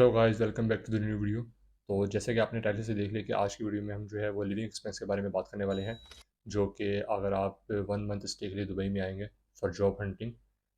Hello guys, welcome back to the new video. तो जैसे कि आपने टाइटल से देख लिया कि आज की वीडियो में हम जो है वो लिविंग एक्सपेंस के बारे में बात करने वाले हैं, जो कि अगर आप 1 मंथ स्टे के लिए दुबई में आएंगे फॉर जॉब हंटिंग।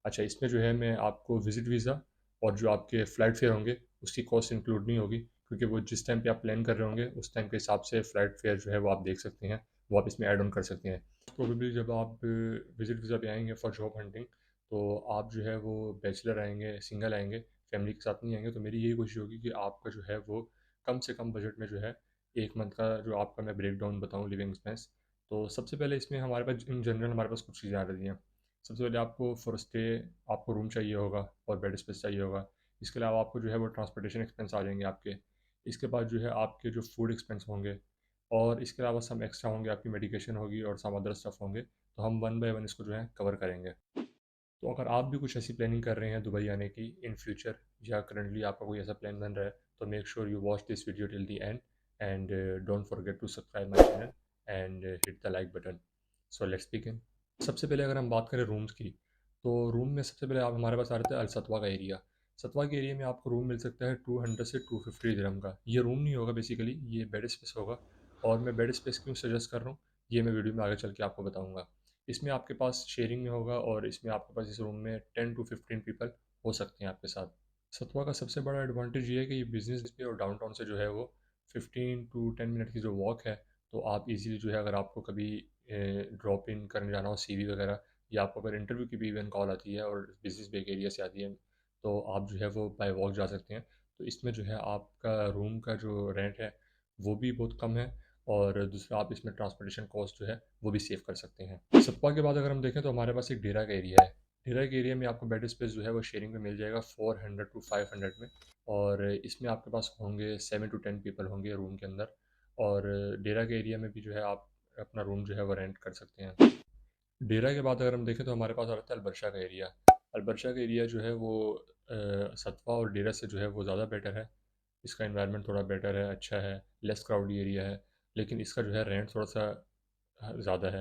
अच्छा, इसमें जो है मैं आपको विजिट वीज़ा और जो आपके फ़्लाइट फेयर होंगे उसकी कॉस्ट इंक्लूड नहीं होगी, क्योंकि वो जिस टाइम पे आप प्लान कर रहे होंगे उस टाइम के हिसाब से फ़्लाइट फेयर जो है वो आप देख सकते हैं, वो आप इसमें ऐड ऑन कर सकते हैं। प्रोबेबली जब आप विजिट वीज़ा पे आएंगे फॉर जॉब हंटिंग, तो आप जो है वो बैचलर आएंगे, सिंगल आएंगे, फैमिली के साथ नहीं आएंगे, तो मेरी यही कोशिश होगी कि आपका जो है वो कम से कम बजट में जो है 1 मंथ का जो आपका मैं ब्रेक डाउन बताऊँ लिविंग एक्सपेंस। तो सबसे पहले इसमें हमारे पास इन जनरल हमारे पास कुछ चीज़ें आ रही हैं। सबसे पहले आपको फॉर स्टे आपको रूम चाहिए होगा और बेड स्पेस चाहिए होगा। इसके अलावा आपको जो है वो ट्रांसपोर्टेशन एक्सपेंस आ जाएंगे आपके। इसके बाद जो है आपके जो फूड एक्सपेंस होंगे, और इसके अलावा सम एक्स्ट्रा होंगे, आपकी मेडिकेशन होगी और सम अदर स्टफ होंगे। तो हम वन बाय वन इसको जो है कवर करेंगे। तो अगर आप भी कुछ ऐसी प्लानिंग कर रहे हैं दुबई आने की इन फ्यूचर, या करंटली आपका कोई ऐसा प्लान बन रहा है, तो make sure you watch this video till the end and don't forget to subscribe my channel and hit the like button. So let's begin. सबसे पहले अगर हम बात करें रूम्स की, तो रूम में सबसे पहले आप हमारे पास आ रहे थे अलसतवा का एरिया। सतवा के एरिया में आपको रूम मिल सकता है 200 से 250 दिरहम का। ये रूम नहीं होगा, बेसिकली ये बेड स्पेस होगा। और मैं बेड स्पेस क्यों सजेस्ट कर रहा हूँ, ये मैं वीडियो में आगे चल के आपको बताऊँगा। इसमें आपके पास शेयरिंग में होगा, और इसमें आपके पास इस रूम में 10 to 15 पीपल हो सकते हैं आपके साथ। सतवा का सबसे बड़ा एडवांटेज ये है कि ये बिजनेस पे और डाउनटाउन से जो है वो 15 to 10 मिनट की जो वॉक है। तो आप इजीली जो है, अगर आपको कभी ड्रॉप इन करने जाना हो सीवी वगैरह, या आपको अगर इंटरव्यू की भी इवन कॉल आती है और बिजनेस बेक एरिया से आती है, तो आप जो है वो बाय वॉक जा सकते हैं। तो इसमें जो है आपका रूम का जो रेंट है वो भी बहुत कम है, और दूसरा आप इसमें ट्रांसपोर्टेशन कॉस्ट जो है वो भी सेव कर सकते हैं। सतपा के बाद अगर हम देखें तो हमारे पास एक डेरा का एरिया है। डेरा के एरिया में आपको बेड स्पेस जो है वो शेयरिंग में मिल जाएगा 400 to 500 में। और इसमें आपके पास होंगे 7 to 10 पीपल होंगे रूम के अंदर। और डेरा के एरिया में भी जो है आप अपना रूम जो है वो रेंट कर सकते हैं। डेरा के बाद अगर हम देखें तो हमारे पास आ जाता है अलबरशा का एरिया। अलबरशा का एरिया जो है वो सतवा और डेरा से जो है वो ज़्यादा बेटर है। इसका एनवायरनमेंट थोड़ा बेटर है, अच्छा है, लेस क्राउडी एरिया है। लेकिन इसका जो है रेंट थोड़ा सा ज़्यादा है।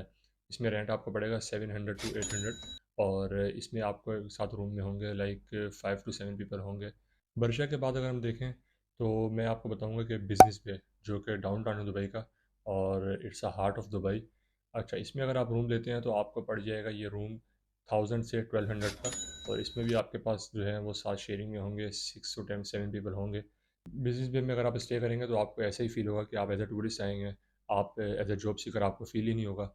इसमें रेंट आपको पड़ेगा 700 to 800। और इसमें आपको साथ रूम में होंगे लाइक 5 to 7 पीपल होंगे। बरशा के बाद अगर हम देखें तो मैं आपको बताऊंगा कि बिज़नेस पे, जो कि डाउन टाउन है दुबई का, और it's a heart of Dubai. अच्छा, इसमें अगर आप रूम लेते हैं तो आपको पड़ जाएगा ये रूम 1000 से 1200 का। और इसमें भी आपके पास जो है वो साथ शेयरिंग में होंगे, 6 to 7 पीपल होंगे। बिजनेस बे में अगर आप स्टे करेंगे तो आपको ऐसा ही फील होगा कि आप एज ए टूरिस्ट आएंगे। आप एज ए जॉब सीकर आपको फील ही नहीं होगा,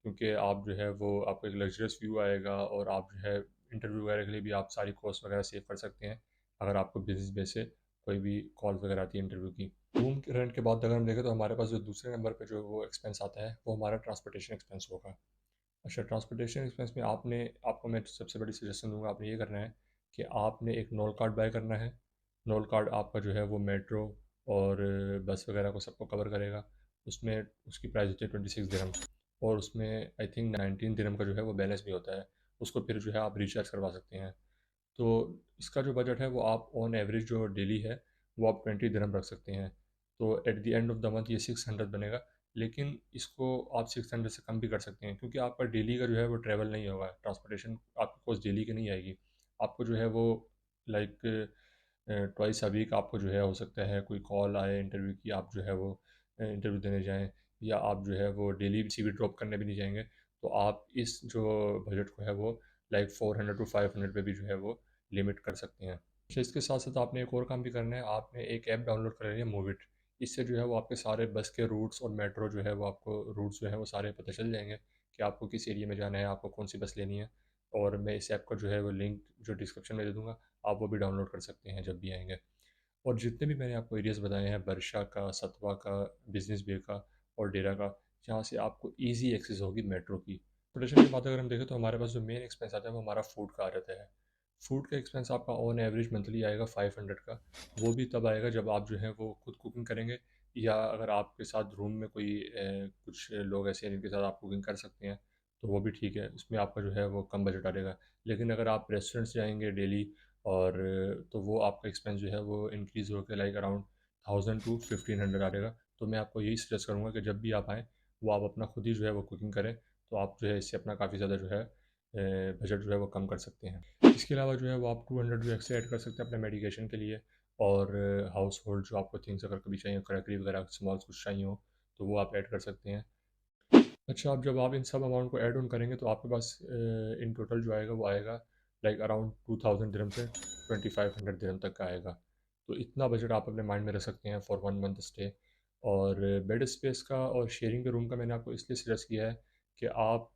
क्योंकि आप जो है वो आपको एक लग्जरियस व्यू आएगा, और आप जो है इंटरव्यू वगैरह के लिए भी आप सारी कॉस्ट वगैरह सेव कर सकते हैं, अगर आपको बिजनेस बे से कोई भी कॉल वगैरह आती है इंटरव्यू की। रूम रेंट के बाद अगर हम देखें तो हमारे पास जो दूसरे नंबर पे जो वो एक्सपेंस आता है वो हमारा ट्रांसपोर्टेशन एक्सपेंस होगा। अच्छा, ट्रांसपोर्टेशन एक्सपेंस में आपको मैं सबसे बड़ी सजेशन दूंगा, आपने ये करना है कि आपने एक नोल कार्ड बाय करना है। नोल कार्ड आपका जो है वो मेट्रो और बस वगैरह को सबको कवर करेगा। उसमें उसकी प्राइस होती है 26 दिरहम। और उसमें आई थिंक 19 दिरहम का जो है वो बैलेंस भी होता है। उसको फिर जो है आप रिचार्ज करवा सकते हैं। तो इसका जो बजट है वो आप ऑन एवरेज जो डेली है वो आप 20 दिरहम रख सकते हैं। तो at the end of the month ये 600 बनेगा। लेकिन इसको आप 600 से कम भी कर सकते हैं, क्योंकि आपका डेली का जो है वो ट्रैवल नहीं होगा, ट्रांसपोर्टेशन आपकी कॉस्ट डेली की नहीं आएगी। आपको जो है वो लाइक ट्वाइस अ वीक आपको जो है हो सकता है कोई कॉल आए इंटरव्यू की, आप जो है वो इंटरव्यू देने जाएं, या आप जो है वो डेली सीवी ड्रॉप करने भी नहीं जाएंगे। तो आप इस जो बजट को है वो लाइक 400 to 500 पे भी जो है वो लिमिट कर सकते हैं। अच्छा, इसके साथ साथ आपने एक और काम भी करना है, आपने एक ऐप डाउनलोड कर लेनी है, मूविट। इससे जो है वो आपके सारे बस के रूट्स और मेट्रो जो है वो आपको रूट्स जो है वो सारे पता चल जाएंगे कि आपको किस एरिया में जाना है, आपको कौन सी बस लेनी है। और मैं इस ऐप का जो है वो लिंक जो डिस्क्रिप्शन में दे दूँगा, आप वो भी डाउनलोड कर सकते हैं जब भी आएंगे। और जितने भी मैंने आपको एरियाज़ बताए हैं, बरशा का, सतवा का, बिजनेस बे का और डेरा का, जहाँ से आपको ईजी एक्सेस होगी मेट्रो की। ट्रांसपोर्टेशन की बात अगर हम देखें तो हमारे पास जो मेन एक्सपेंस आता है वो हमारा फूड का आ जाता है। फूड का एक्सपेंस आपका ऑन एवरेज मंथली आएगा 500 का। वो भी तब आएगा जब आप जो है वो खुद कुकिंग करेंगे, या अगर आपके साथ रूम में कोई कुछ लोग ऐसे हैं जिनके साथ आप कुकिंग कर सकते हैं, तो वो भी ठीक है, उसमें आपका जो है वो कम बजट आएगा। लेकिन अगर आप रेस्टोरेंट्स जाएंगे डेली, और तो वो आपका एक्सपेंस जो है वो इंक्रीज़ होकर लाइक अराउंड 1000 to 1500 आ जाएगा। तो मैं आपको यही सजेस्ट करूँगा कि जब भी आप आएँ, वो आप अपना खुद ही जो है वो कुकिंग करें, तो आप जो है इससे अपना काफ़ी ज़्यादा जो है बजट जो है वो कम कर सकते हैं। इसके अलावा जो है वो आप 200 जो एक्स्ट्रा ऐड कर सकते हैं अपने मेडिकेशन के लिए। और हाउस होल्ड जो आपको थिंग्स अगर कभी चाहिए, क्रैकरी वगैरह स्मॉल्स कुछ चाहिए हो, तो वो आप ऐड कर सकते हैं। अच्छा, अब जब आप इन सब अमाउंट को ऐड ऑन करेंगे तो आपके पास इन टोटल जो आएगा वो आएगा लाइक अराउंड 2000 दिरहम से 2500 दिरहम तक का आएगा। तो इतना बजट आप अपने माइंड में रख सकते हैं फॉर 1 मंथ स्टे। और बेड स्पेस का और शेयरिंग के रूम का मैंने आपको इसलिए सजेस्ट किया है कि आप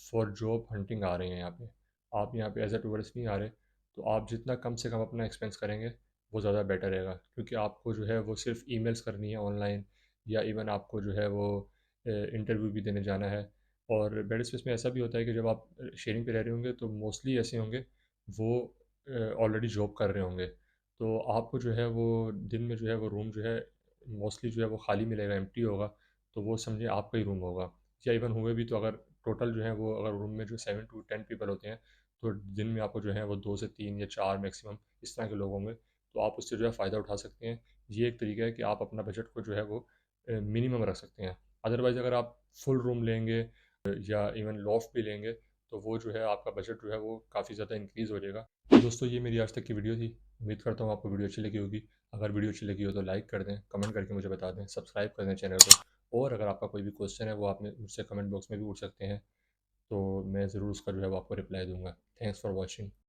फॉर जॉब हंटिंग आ रहे हैं यहाँ पे, आप यहाँ पे एज ए टूरिस्ट नहीं आ रहे। तो आप जितना कम से कम अपना एक्सपेंस करेंगे वो ज़्यादा बेटर रहेगा, क्योंकि आपको जो है वो सिर्फ ईमेल्स करनी है ऑनलाइन, या इवन आपको जो है वो इंटरव्यू भी देने जाना है। और बेड स्पेस में ऐसा भी होता है कि जब आप शेयरिंग पे रह रहे होंगे तो मोस्टली ऐसे होंगे वो ऑलरेडी जॉब कर रहे होंगे। तो आपको जो है वो दिन में जो है वो रूम जो है मोस्टली जो है वो खाली मिलेगा, एम्प्टी होगा। तो वो समझिए आपका ही रूम होगा। या इवन हुए भी तो अगर टोटल जो है वो अगर रूम में जो 7 to 10 पीपल होते हैं, तो दिन में आपको जो है वो 2 से 3 या 4 मैक्सिमम इस तरह के लोग होंगे। तो आप उससे जो है फ़ायदा उठा सकते हैं। ये एक तरीका है कि आप अपना बजट को जो है वो मिनिमम रख सकते हैं। अदरवाइज़ अगर आप फुल रूम लेंगे या इवन लॉफ्ट भी लेंगे, तो वो जो है आपका बजट जो है वो काफ़ी ज़्यादा इंक्रीज़ हो जाएगा। तो दोस्तों, ये मेरी आज तक की वीडियो थी। उम्मीद करता हूँ आपको वीडियो अच्छी लगी होगी। अगर वीडियो अच्छी लगी हो तो लाइक कर दें, कमेंट करके मुझे बता दें, सब्सक्राइब कर दें चैनल को। और अगर आपका कोई भी क्वेश्चन है वो आप मुझसे कमेंट बॉक्स में भी पूछ सकते हैं, तो मैं ज़रूर उसका जो है वो आपको रिप्लाई दूँगा। Thanks for watching.